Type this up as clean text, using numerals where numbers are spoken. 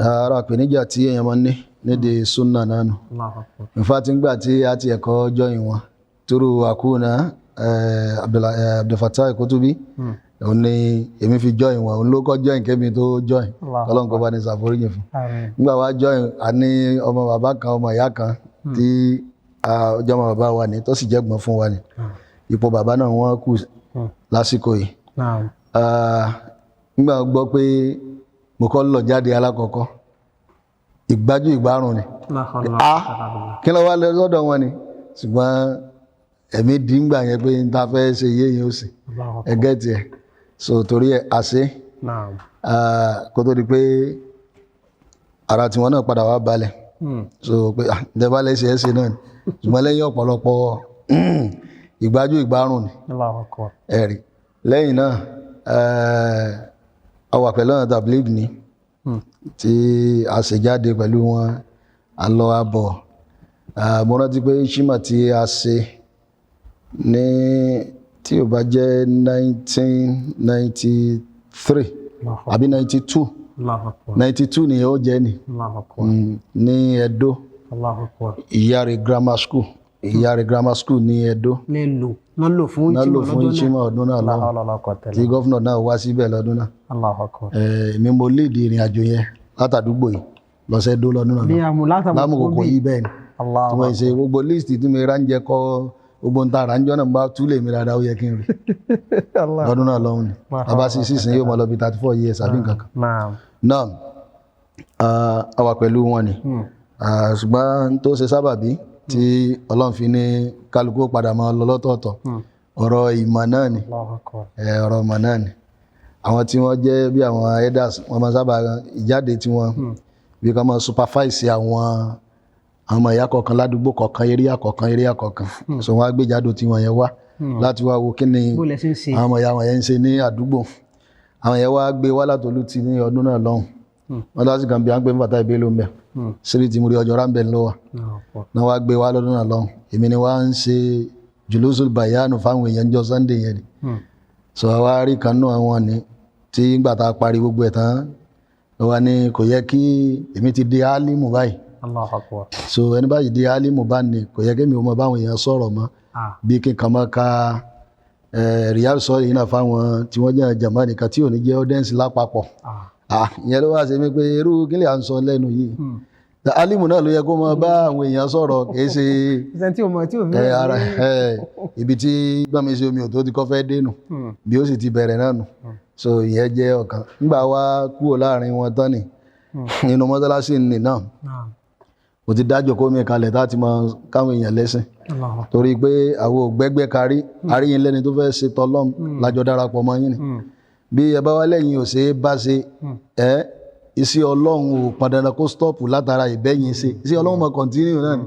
ara ìpèníjà tí èèyàn máa ń ní nídìí súnà náà nù. In fact ńgbà tí a ti ẹ̀kọ́ jọyìn wọn turu àkúnà Abdulfatai Kutubi òun ni èmi fi jọyìn wọn òun ló kọ́ jọyìn kẹ́mi tó jọyìn Ọlọ́run kó bá ní ṣàforíjì fún. Nígbà wá jọyìn a ní ọmọ bàbá kan ọmọ ìyá kan tí ọjọ́ ọmọ bàbá wa ni tó sì jẹ́gbọ́n fún wa ni ipò bàbá náà wọ́n kù lásìkò yìí. Nígbà gbọ́ pé mo kọ́ lọ jáde alákọ̀ọ́kọ́ ìgbájú ìgbárùn ni kí ló wá lọ́dọ̀ wọn ni ṣùgbọ́n ẹ̀mí dìngbà yẹn pé n ta fẹ́ ṣe yé yẹn ó sì ẹgẹ́ tiẹ̀ so torí ẹ̀ àṣẹ kó tó di pé ara tiwọn náà padà wá balẹ̀ so pé ǹdẹ́bálẹ̀ ṣe é ṣe náà ni ṣùgbọ́n lẹ́yìn ọ̀pọ̀lọpọ̀ ìgbájú ìgbárùn ni ẹ̀rí lẹ́yìn náà a wà pẹ̀lú ọ̀nà tabligh ni tí a ṣe jáde pẹ̀lú wọn a lọ abọ̀ mo rántí pé ṣímà tí a ṣe ní tí ò bá jẹ́ 1993 àbí 92 ni ó jẹ́ ní Edo Ìyáre grammar school ní Edo lò fún ìṣímà ọdún náà lọ́wọ́ tí gọ́fúnà náà wá síbẹ̀ lọ́dún náà èmi mo léèdì ìrìn àjò yẹn látàdúgbò yìí lọ́sẹ̀ dó lọ́dún náà lámùkòkò yìí bẹ́ẹ̀ ni tí wọ́n ṣe gbogbo líìsì tí mi ránjẹ kọ́ gbogbo ń ta àránjọ́ náà bá túlẹ̀ mi dáadáa ó yẹ kí n rí lọ́dún náà lọ́hùn ni bàbá sí sísìn yóò mọ̀ lọ bí 34 years àbí nǹkan kan náà a wà pẹ̀lú wọn ni ṣùgbọ́n tó ṣe sábàbí tí Ọlọ́run fi ní kálukú padà máa lọ lọ́tọ̀ọ̀tọ̀ ọ̀rọ̀ ìmọ̀ náà ni ọ̀rọ̀ ìmọ̀ náà ni àwọn tí wọ́n jẹ́ bí àwọn elders wọ́n máa sábà ìjáde tí wọ́n bí ká máa supervise àwọn ọmọ ìyá kọ̀ọ̀kan ládùúgbò kọ̀ọ̀kan area kọ̀ọ̀kan so wọ́n á gbé jáde tí wọ́n yẹn wá láti wá wo kí ni àwọn ọmọ ìyá wọn yẹn ń ṣe ní àdúgbò àwọn yẹn wá gbé wá látòlú ti ní ọdún náà lọ́hùn wọ́n lásìkò kan bí wọ́n gbé Fatai Bello ń bẹ̀ sírí tí mo rí ọjọ́ ráńbẹ̀ lọ́wọ́ náà wá gbé wá lọ́dún náà lọ́hùn èmi ni wá ń ṣe jùlọ́sùl bayanu fáwọn èèyàn jọ Sunday yẹn ni so àwa rí kan náà àwọn ni tí gbà tá a parí gbogbo ẹ̀ tán lọ́wọ́ ni kò yẹ kí èmi ti di alimu báyìí so ẹni báyìí di alimu bá ní kò yẹ kí mi ò mọ báwọn èèyàn sọ̀rọ̀ mọ́ bí kí n kàn mọ́ ká Riyadh sọ yìí náà fáwọn tí wọ́n jẹ́ jàmbá nìkan tí ò ní jẹ́ audience lápapọ̀ ìyẹn ló wá ṣe mí pé irú kí lè à ń sọ lẹ́nu yìí alimu náà ló yẹ kó mọ bá àwọn èèyàn sọ̀rọ̀ kìí ṣe ara ibi tí gbọ́nmi sí omi ò tó ti kọ́ fẹ́ dénú bí ó sì ti bẹ̀rẹ̀ náà nù so ìyẹn jẹ́ ọ̀kan nígbà wá kúrò láàrin wọn tán ni nínú mọ́sálásí nì náà mo ti dájọ́ kó mi kalẹ̀ láti mọ káwọn èèyàn lẹ́sìn torí pé àwọn ògbẹ́gbẹ́ kárí àríyìn lẹ́ni tó fẹ́ ṣe tọ́lọ́m lájọ darapọ̀ mọ́ yín ni bí ẹ bá wá lẹ́yìn ò ṣe é bá ṣe iṣẹ́ Ọlọ́run ò pọn dandan kó stọ́ọ̀pù látara ìbẹ́yìn ṣe iṣẹ́ Ọlọ́run mọ̀ kọ́ntínú náà ni